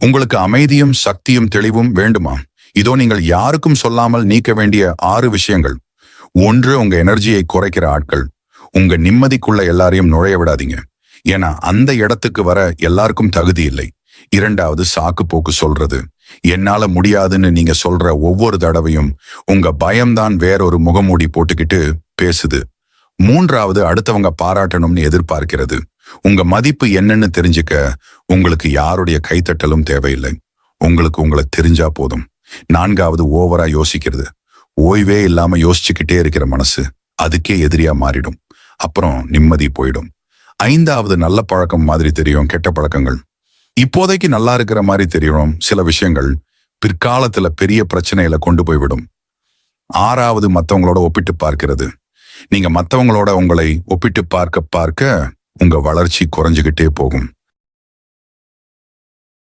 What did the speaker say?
உங்களுக்கு அமைதியும் சக்தியும் தெளிவும் வேண்டுமா? இதோ நீங்கள் யாருக்கும் சொல்லாமல் நீக்க வேண்டிய 6 விஷயங்கள். 1, உங்க எனர்ஜியை குறைக்கிற ஆட்கள். உங்க நிம்மதிக்குள்ள எல்லாரையும் நுழைய விடாதீங்க. ஏன்னா அந்த இடத்துக்கு வர எல்லாருக்கும் தகுதி இல்லை. 2வது, சாக்கு போக்கு சொல்றது. என்னால முடியாதுன்னு நீங்க சொல்ற ஒவ்வொரு தடவையும் உங்க பயம்தான் வேறொரு முகமூடி போட்டுக்கிட்டு பேசுது. 3வது, அடுத்தவங்க பாராட்டணும்னு எதிர்பார்க்கிறது. உங்க மதிப்பு என்னன்னு தெரிஞ்சுக்க உங்களுக்கு யாருடைய கைத்தட்டலும் தேவையில்லை. உங்களுக்கு உங்களை தெரிஞ்சா போதும். 4வது, ஓவரா யோசிக்கிறது. ஓய்வே இல்லாம யோசிச்சுக்கிட்டே இருக்கிற மனசு அதுக்கே எதிரியா மாறிடும். அப்புறம் நிம்மதி போயிடும். 5வது, நல்ல பழக்கம் மாதிரி தெரியும் கெட்ட பழக்கங்கள். இப்போதைக்கு நல்லா இருக்கிற மாதிரி தெரியும் சில விஷயங்கள் பிற்காலத்துல பெரிய பிரச்சனையில கொண்டு போய்விடும். 6வது, மத்தவங்களோட ஒப்பிட்டு பார்க்கிறது. நீங்க மத்தவங்களோட உங்களை ஒப்பிட்டு பார்க்க பார்க்க உங்க வளர்ச்சி குறைஞ்சுகிட்டே போகும்.